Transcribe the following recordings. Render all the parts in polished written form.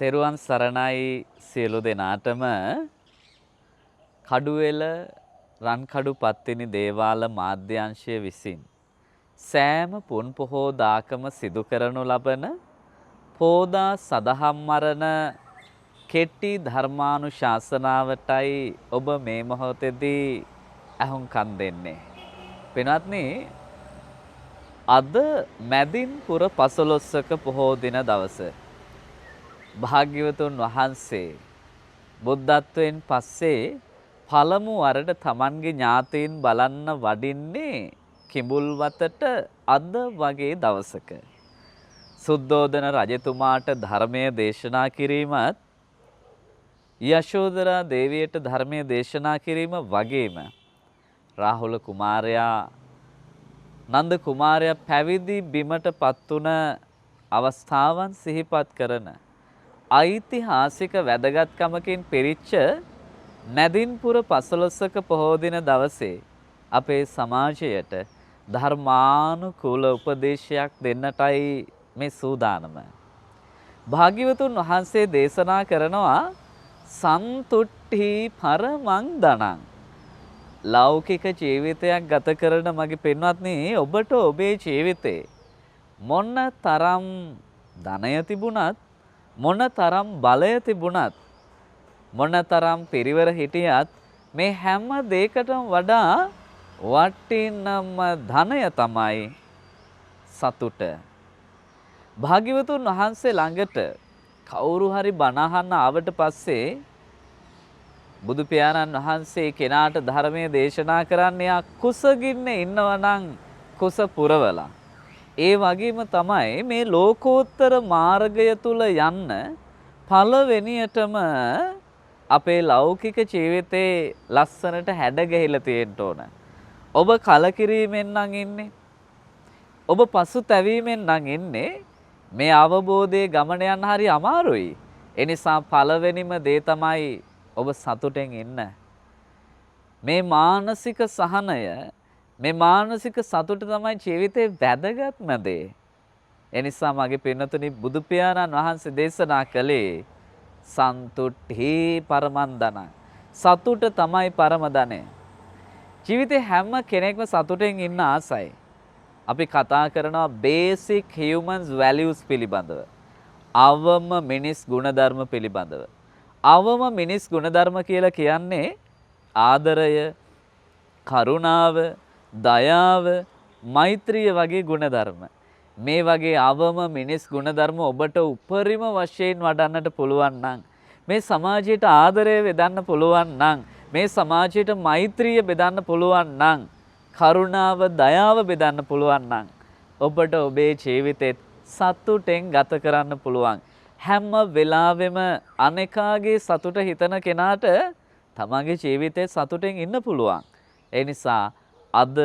තෙරුවන් සරණයි සියලු දෙනාටම කඩුවෙල රන්කඩු පත්තිනි දේවාල මාධ්‍යංශය විසින් සෑම පුන් පොහෝ දාකම සිදු කරනු ලබන පෝදා සදහම් මරණ කෙටි ධර්මානුශාසනාවටයි ඔබ මේ මොහොතේදී අහුම්කම් දෙන්නේ. පින්වත්නි, අද මැදින් පුර 15ක පොහෝ දින දවසේ භාග්‍යවතුන් වහන්සේ බුද්ධත්වයෙන් පස්සේ පළමු වරට තමන්ගේ ඥාතීන් බලන්න වඩින්නේ කිඹුල්වතට අද වගේ දවසක. සුද්ධෝදන රජතුමාට ධර්මය දේශනා කිරීමත් යශෝදරා දේවියට ධර්මය දේශනා කිරීම වගේම රාහුල කුමාරයා නන්ද කුමාරයා පැවිදි බිමට පත් වුණ අවස්ථාවන් සිහිපත් කරන ඓතිහාසික වැදගත්කමකින් පිරිච්ච නැදින්පුර 15ක පොහෝ දින දවසේ අපේ සමාජයට ධර්මානුකූල උපදේශයක් දෙන්නටයි මේ සූදානම. භාග්‍යවතුන් වහන්සේ දේශනා කරනවා සන්තුට්ඨි පරමං ධනං. ලෞකික ජීවිතයක් ගත කරන මගේ පින්වත්නි, ඔබට ඔබේ ජීවිතේ මොන තරම් ධනය තිබුණත්, මොන තරම් බලය තිබුණත්, මොන තරම් පිරිවර හිටියත් මේ හැම දෙයකටම වඩා වටිනම ධනය තමයි සතුට. භාග්‍යවතුන් වහන්සේ ළඟට කවුරු හරි බණ අහන්න ආවට පස්සේ බුදු පියාණන් වහන්සේ කෙනාට ධර්මයේ දේශනා කරන්නේ කුසගින්නේ ඉන්නවනම් කුස පුරවලා. ඒ වගේම තමයි මේ ලෝකෝත්තර මාර්ගය තුල යන්න පළවෙනියටම අපේ ලෞකික ජීවිතේ ලස්සනට හැඩ ගැහිලා තියෙන්න ඕන. ඔබ කලකිරීමෙන් නම් ඉන්නේ. ඔබ පසුතැවීමෙන් නම් ඉන්නේ. මේ අවබෝධයේ ගමන යන්න හරි අමාරුයි. ඒ නිසා පළවෙනිම දේ තමයි ඔබ සතුටෙන් ඉන්න. මේ මානසික සහනය, මේ මානසික සතුට තමයි ජීවිතේ වැදගත්ම දේ. ඒ නිසා මගේ පින්නතුනි, බුදු පියාණන් වහන්සේ දේශනා කළේ සන්තුට්ඨි පරමං ධනං. සතුට තමයි පරම ධනය. ජීවිතේ හැම කෙනෙක්ම සතුටෙන් ඉන්න ආසයි. අපි කතා කරනවා බේසික් හියුමන්ස් වැලියුස් පිළිබඳව. අවම මිනිස් ගුණධර්ම පිළිබඳව. අවම මිනිස් ගුණධර්ම කියලා කියන්නේ ආදරය, කරුණාව, දයාව, මෛත්‍රිය වගේ ගුණධර්ම. මේ වගේ අවම මිනිස් ගුණධර්ම ඔබට උපරිම වශයෙන් වඩන්නට පුළුවන් නම්, මේ සමාජයට ආදරය බෙදන්න පුළුවන් නම්, මේ සමාජයට මෛත්‍රිය බෙදන්න පුළුවන් නම්, කරුණාව, දයාව බෙදන්න පුළුවන් නම් ඔබට ඔබේ ජීවිතෙත් සතුටෙන් ගත කරන්න පුළුවන්. හැම වෙලාවෙම අනෙකාගේ සතුට හිතන කෙනාට තමන්ගේ ජීවිතේ සතුටෙන් ඉන්න පුළුවන්. ඒ නිසා අද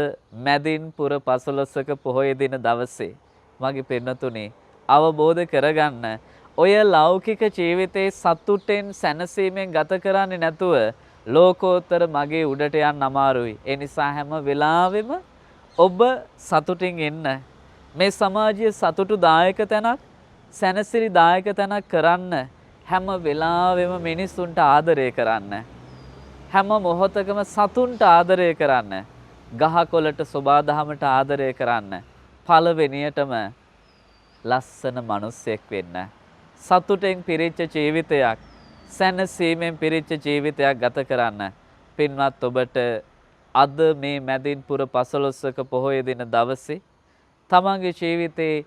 මැදින් පුර 15ක පොහොය දින දවසේ මගේ පින්නතුනේ අවබෝධ කරගන්න, ඔය ලෞකික ජීවිතේ සතුටෙන් සැනසීමෙන් ගත කරන්නේ නැතුව ලෝකෝත්තර මගේ උඩට යන්න අමාරුයි. ඒ නිසා හැම වෙලාවෙම ඔබ සතුටින් ඉන්න. මේ සමාජයේ සතුටුදායක තැනක්, සැනසිලිදායක තැනක් කරන්න. හැම වෙලාවෙම මිනිසුන්ට ආදරය කරන්න. හැම මොහොතකම සතුන්ට ආදරය කරන්න. ගහකොළට, සෝබාදහමට ආදරය කරන්න. පළවෙනියටම ලස්සන මිනිසෙක් වෙන්න. සතුටෙන් පිරිච්ච ජීවිතයක්, සැනසීමෙන් පිරිච්ච ජීවිතයක් ගත කරන්න. පින්වත් ඔබට අද මේ මැදින් පුර 15ක පොහොය දින දවසේ තමන්ගේ ජීවිතේ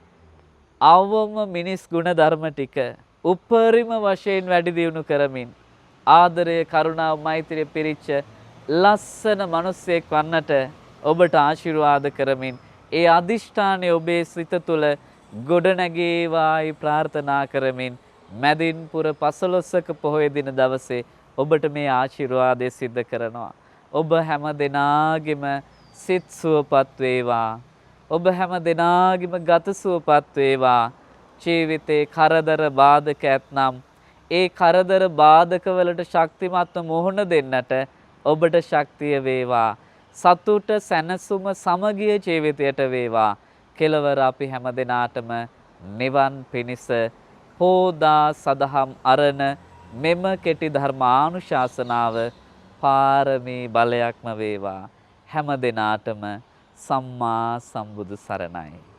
අවම මිනිස් ගුණ ධර්ම ටික උපරිම වශයෙන් වැඩි දියුණු කරමින් ආදරය, කරුණාව, මෛත්‍රිය පිරිච්ච ලස්සන මිනිසෙක් වන්නට ඔබට ආශිර්වාද කරමින් ඒ අදිෂ්ඨානය ඔබේ සිත තුළ ගොඩනැගේවායි ප්‍රාර්ථනා කරමින් මැදින් පුර 15ක පොහොය දින දවසේ ඔබට මේ ආශිර්වාදය සිද්ධ කරනවා. ඔබ හැම දෙනාගේම සිත් සුවපත් වේවා. ඔබ හැම දෙනාගේම ගත සුවපත් වේවා. ජීවිතේ කරදර බාධක ඇතනම් ඒ කරදර බාධක වලට ශක්තිමත්ව මුහුණ දෙන්නට ඔබට ශක්තිය වේවා. සතුට, සැනසුම, සමගිය ජීවිතයට වේවා. කෙලවර අපි හැම දිනාටම නිවන් පිණිස හෝදා සදහම් අරණ මෙම කෙටි ධර්මානුශාසනාව පාරමී බලයක්ම වේවා. හැම දිනාටම සම්මා සම්බුදු සරණයි.